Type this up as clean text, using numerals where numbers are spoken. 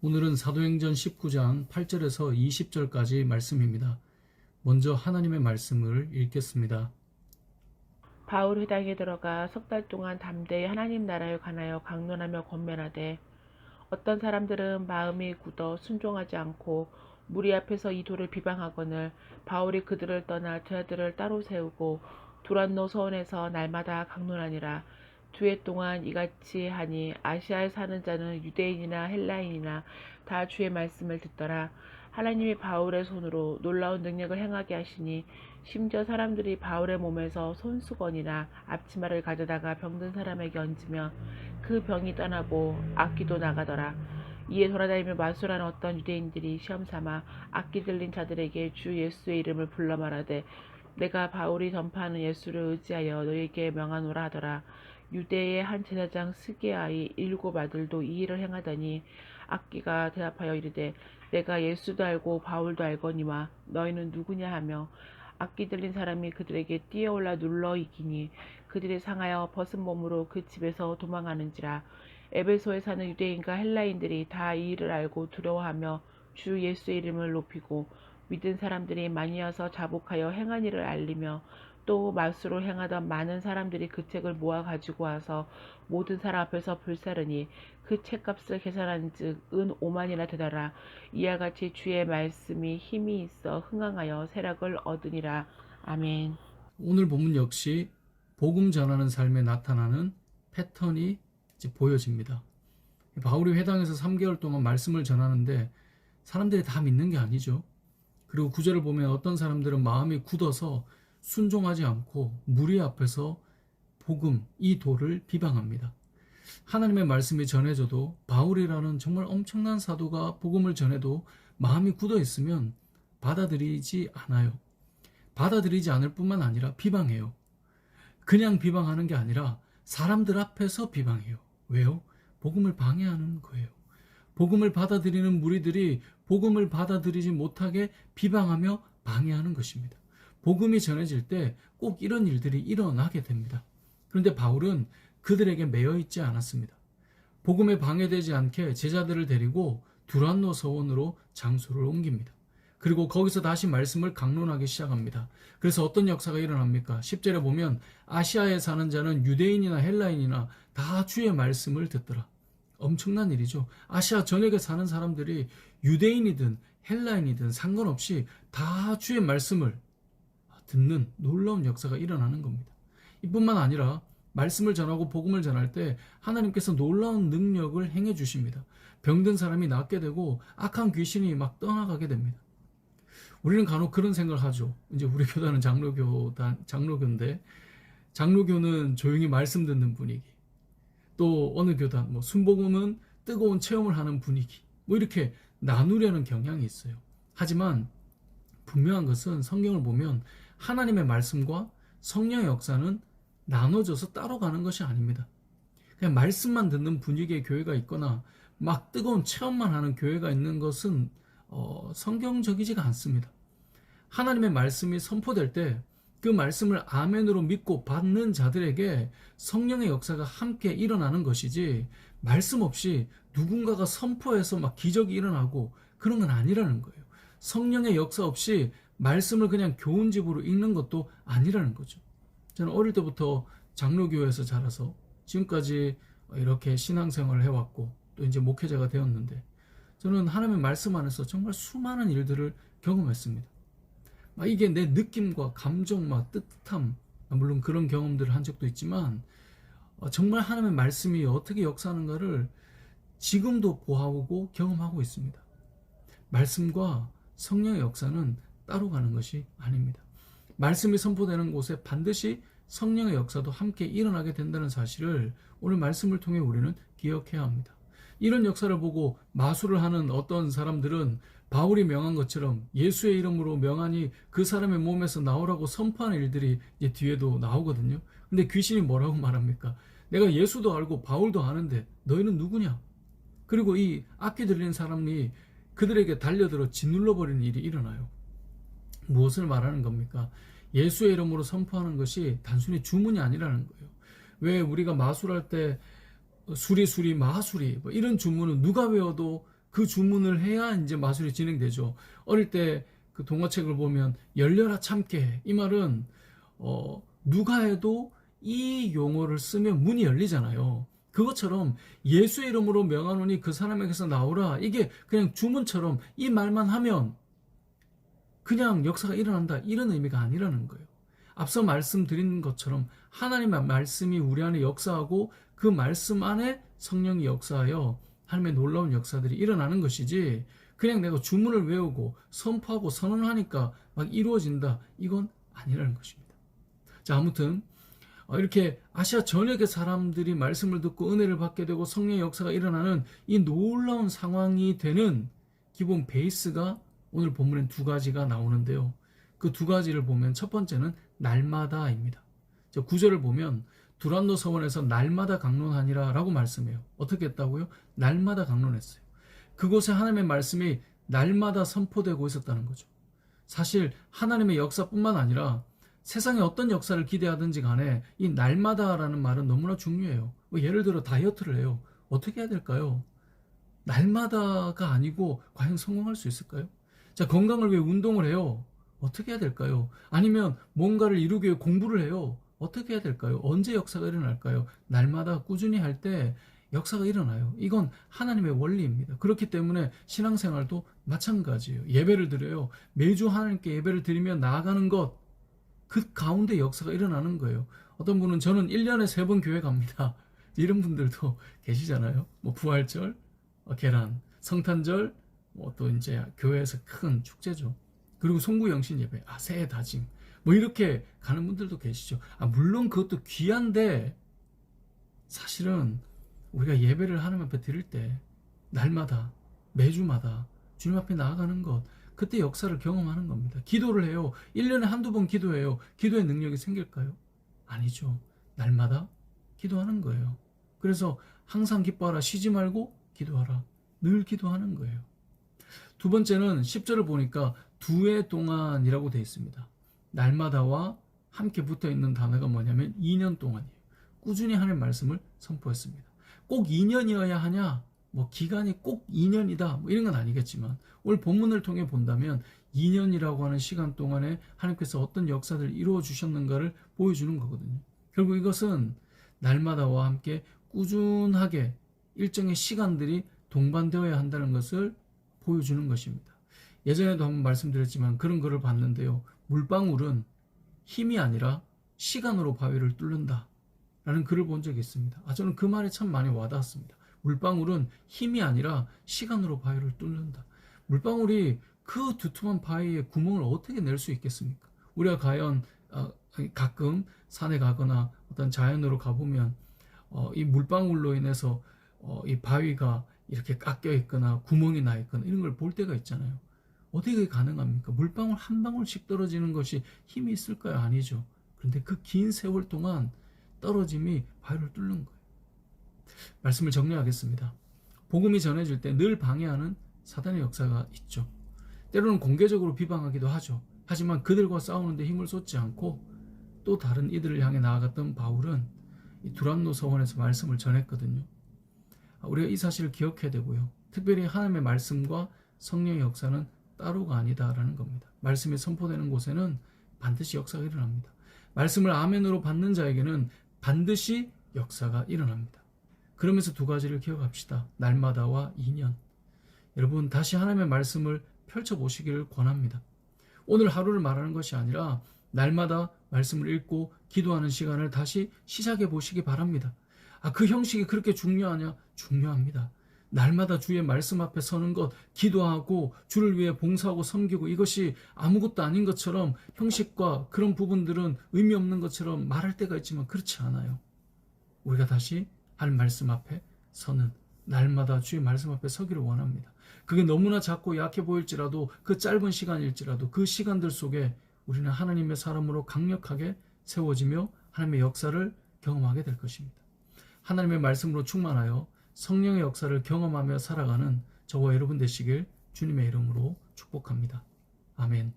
오늘은 사도행전 19장 8절에서 20절까지 말씀입니다. 먼저 하나님의 말씀을 읽겠습니다. 바울 회당에 들어가 석 달 동안 담대히 하나님 나라에 관하여 강론하며 권면하되 어떤 사람들은 마음이 굳어 순종하지 않고 무리 앞에서 이 돌을 비방하거늘 바울이 그들을 떠나 저들을 따로 세우고 두란노 서원에서 날마다 강론하니라. 두 해 동안 이같이 하니 아시아에 사는 자는 유대인이나 헬라인이나 다 주의 말씀을 듣더라. 하나님이 바울의 손으로 놀라운 능력을 행하게 하시니 심지어 사람들이 바울의 몸에서 손수건이나 앞치마를 가져다가 병든 사람에게 얹으며 그 병이 떠나고 악기도 나가더라. 이에 돌아다니며 마술하는 어떤 유대인들이 시험삼아 악기 들린 자들에게 주 예수의 이름을 불러 말하되 내가 바울이 전파하는 예수를 의지하여 너에게 명하노라 하더라. 유대의 한 제사장 스게아의 7 아들도 이 일을 행하더니 악기가 대답하여 이르되 내가 예수도 알고 바울도 알거니와 너희는 누구냐 하며 악기 들린 사람이 그들에게 뛰어올라 눌러 이기니 그들이 상하여 벗은 몸으로 그 집에서 도망하는지라. 에베소에 사는 유대인과 헬라인들이 다 이 일을 알고 두려워하며 주 예수의 이름을 높이고 믿은 사람들이 많이 와서 자복하여 행한 일을 알리며 또 마수로 행하던 많은 사람들이 그 책을 모아 가지고 와서 모든 사람 앞에서 불사르니 그 책값을 계산한즉 은 5만이나 되더라. 이와 같이 주의 말씀이 힘이 있어 흥황하여 세력을 얻으니라. 아멘. 오늘 본문 역시 복음 전하는 삶에 나타나는 패턴이 이제 보여집니다. 바울이 회당에서 3개월 동안 말씀을 전하는데 사람들이 다 믿는 게 아니죠. 그리고 9절을 보면 어떤 사람들은 마음이 굳어서 순종하지 않고 무리 앞에서 복음, 이 도를 비방합니다. 하나님의 말씀이 전해져도 바울이라는 정말 엄청난 사도가 복음을 전해도 마음이 굳어 있으면 받아들이지 않아요. 받아들이지 않을 뿐만 아니라 비방해요. 그냥 비방하는 게 아니라 사람들 앞에서 비방해요. 왜요? 복음을 방해하는 거예요. 복음을 받아들이는 무리들이 복음을 받아들이지 못하게 비방하며 방해하는 것입니다. 복음이 전해질 때 꼭 이런 일들이 일어나게 됩니다. 그런데 바울은 그들에게 매여 있지 않았습니다. 복음에 방해되지 않게 제자들을 데리고 두란노 서원으로 장소를 옮깁니다. 그리고 거기서 다시 말씀을 강론하기 시작합니다. 그래서 어떤 역사가 일어납니까? 10절에 보면 아시아에 사는 자는 유대인이나 헬라인이나 다 주의 말씀을 듣더라. 엄청난 일이죠. 아시아 전역에 사는 사람들이 유대인이든 헬라인이든 상관없이 다 주의 말씀을 듣는 놀라운 역사가 일어나는 겁니다. 이뿐만 아니라 말씀을 전하고 복음을 전할 때 하나님께서 놀라운 능력을 행해 주십니다. 병든 사람이 낫게 되고 악한 귀신이 막 떠나가게 됩니다. 우리는 간혹 그런 생각을 하죠. 이제 우리 교단은 장로교인데 장로교는 조용히 말씀 듣는 분위기. 또 어느 교단 순복음은 뜨거운 체험을 하는 분위기. 이렇게 나누려는 경향이 있어요. 하지만 분명한 것은 성경을 보면 하나님의 말씀과 성령의 역사는 나눠져서 따로 가는 것이 아닙니다. 그냥 말씀만 듣는 분위기의 교회가 있거나 막 뜨거운 체험만 하는 교회가 있는 것은 성경적이지가 않습니다. 하나님의 말씀이 선포될 때 그 말씀을 아멘으로 믿고 받는 자들에게 성령의 역사가 함께 일어나는 것이지 말씀 없이 누군가가 선포해서 막 기적이 일어나고 그런 건 아니라는 거예요. 성령의 역사 없이 말씀을 그냥 교훈집으로 읽는 것도 아니라는 거죠. 저는 어릴 때부터 장로교회에서 자라서 지금까지 이렇게 신앙생활을 해왔고 또 이제 목회자가 되었는데 저는 하나님의 말씀 안에서 정말 수많은 일들을 경험했습니다. 이게 내 느낌과 감정, 뜨뜻함, 물론 그런 경험들을 한 적도 있지만 정말 하나님의 말씀이 어떻게 역사하는가를 지금도 보아오고 경험하고 있습니다. 말씀과 성령의 역사는 따로 가는 것이 아닙니다. 말씀이 선포되는 곳에 반드시 성령의 역사도 함께 일어나게 된다는 사실을 오늘 말씀을 통해 우리는 기억해야 합니다. 이런 역사를 보고 마술을 하는 어떤 사람들은 바울이 명한 것처럼 예수의 이름으로 명하니 그 사람의 몸에서 나오라고 선포하는 일들이 이제 뒤에도 나오거든요. 근데 귀신이 뭐라고 말합니까? 내가 예수도 알고 바울도 아는데 너희는 누구냐? 그리고 이 악기 들린 사람이 그들에게 달려들어 짓눌러버리는 일이 일어나요. 무엇을 말하는 겁니까? 예수의 이름으로 선포하는 것이 단순히 주문이 아니라는 거예요. 왜 우리가 마술할 때 수리수리 마수리 이런 주문은 누가 외워도 그 주문을 해야 이제 마술이 진행되죠. 어릴 때 그 동화책을 보면 열려라 참깨, 이 말은 누가 해도 이 용어를 쓰면 문이 열리잖아요. 그것처럼 예수의 이름으로 명하노니 그 사람에게서 나오라, 이게 그냥 주문처럼 이 말만 하면 그냥 역사가 일어난다, 이런 의미가 아니라는 거예요. 앞서 말씀드린 것처럼 하나님의 말씀이 우리 안에 역사하고 그 말씀 안에 성령이 역사하여 하나님의 놀라운 역사들이 일어나는 것이지, 그냥 내가 주문을 외우고 선포하고 선언하니까 막 이루어진다, 이건 아니라는 것입니다. 자, 아무튼 이렇게 아시아 전역의 사람들이 말씀을 듣고 은혜를 받게 되고 성령의 역사가 일어나는 이 놀라운 상황이 되는 기본 베이스가 오늘 본문엔 두 가지가 나오는데요. 그 두 가지를 보면 첫 번째는 날마다입니다. 9절을 보면 두란노 서원에서 날마다 강론하니라 라고 말씀해요. 어떻게 했다고요? 날마다 강론했어요. 그곳에 하나님의 말씀이 날마다 선포되고 있었다는 거죠. 사실 하나님의 역사뿐만 아니라 세상에 어떤 역사를 기대하든지 간에 이 날마다라는 말은 너무나 중요해요. 예를 들어 다이어트를 해요. 어떻게 해야 될까요? 날마다가 아니고 과연 성공할 수 있을까요? 자, 건강을 위해 운동을 해요. 어떻게 해야 될까요? 아니면 뭔가를 이루기 위해 공부를 해요. 어떻게 해야 될까요? 언제 역사가 일어날까요? 날마다 꾸준히 할 때 역사가 일어나요. 이건 하나님의 원리입니다. 그렇기 때문에 신앙생활도 마찬가지예요. 예배를 드려요. 매주 하나님께 예배를 드리며 나아가는 것, 그 가운데 역사가 일어나는 거예요. 어떤 분은 저는 1년에 3번 교회 갑니다, 이런 분들도 계시잖아요. 뭐 부활절, 계란, 성탄절, 뭐 또 이제 교회에서 큰 축제죠. 그리고 송구영신 예배, 새해 다짐, 뭐 이렇게 가는 분들도 계시죠. 물론 그것도 귀한데, 사실은 우리가 예배를 하나님 앞에 드릴 때 날마다 매주마다 주님 앞에 나아가는 것, 그때 역사를 경험하는 겁니다. 기도를 해요. 1년에 한두 번 기도해요. 기도의 능력이 생길까요? 아니죠. 날마다 기도하는 거예요. 그래서 항상 기뻐하라, 쉬지 말고 기도하라, 늘 기도하는 거예요. 두 번째는 10절을 보니까 두 해 동안이라고 되어 있습니다. 날마다와 함께 붙어 있는 단어가 뭐냐면 2년 동안이에요. 꾸준히 하나님의 말씀을 선포했습니다. 꼭 2년이어야 하냐? 뭐 기간이 꼭 2년이다, 뭐 이런 건 아니겠지만 오늘 본문을 통해 본다면 2년이라고 하는 시간 동안에 하나님께서 어떤 역사들을 이루어 주셨는가를 보여주는 거거든요. 결국 이것은 날마다와 함께 꾸준하게 일정의 시간들이 동반되어야 한다는 것을 보여주는 것입니다. 예전에도 한번 말씀드렸지만 그런 글을 봤는데요. 물방울은 힘이 아니라 시간으로 바위를 뚫는다 라는 글을 본 적이 있습니다. 저는 그 말이 참 많이 와닿았습니다. 물방울은 힘이 아니라 시간으로 바위를 뚫는다. 물방울이 그 두툼한 바위에 구멍을 어떻게 낼 수 있겠습니까? 우리가 과연 가끔 산에 가거나 어떤 자연으로 가보면 이 물방울로 인해서 이 바위가 이렇게 깎여 있거나 구멍이 나 있거나 이런 걸 볼 때가 있잖아요. 어떻게 가능합니까? 물방울 한 방울씩 떨어지는 것이 힘이 있을까요? 아니죠. 그런데 그 긴 세월 동안 떨어짐이 바위를 뚫는 거예요. 말씀을 정리하겠습니다. 복음이 전해질 때 늘 방해하는 사단의 역사가 있죠. 때로는 공개적으로 비방하기도 하죠. 하지만 그들과 싸우는데 힘을 쏟지 않고 또 다른 이들을 향해 나아갔던 바울은 이 두란노 서원에서 말씀을 전했거든요. 우리가 이 사실을 기억해야 되고요. 특별히 하나님의 말씀과 성령의 역사는 따로가 아니다라는 겁니다. 말씀이 선포되는 곳에는 반드시 역사가 일어납니다. 말씀을 아멘으로 받는 자에게는 반드시 역사가 일어납니다. 그러면서 두 가지를 기억합시다. 날마다와 2년. 여러분, 다시 하나님의 말씀을 펼쳐보시기를 권합니다. 오늘 하루를 말하는 것이 아니라 날마다 말씀을 읽고 기도하는 시간을 다시 시작해 보시기 바랍니다. 그 형식이 그렇게 중요하냐? 중요합니다. 날마다 주의 말씀 앞에 서는 것, 기도하고 주를 위해 봉사하고 섬기고, 이것이 아무것도 아닌 것처럼 형식과 그런 부분들은 의미 없는 것처럼 말할 때가 있지만 그렇지 않아요. 우리가 다시 하나님 말씀 앞에 서는, 날마다 주의 말씀 앞에 서기를 원합니다. 그게 너무나 작고 약해 보일지라도, 그 짧은 시간일지라도 그 시간들 속에 우리는 하나님의 사람으로 강력하게 세워지며 하나님의 역사를 경험하게 될 것입니다. 하나님의 말씀으로 충만하여 성령의 역사를 경험하며 살아가는 저와 여러분 되시길 주님의 이름으로 축복합니다. 아멘.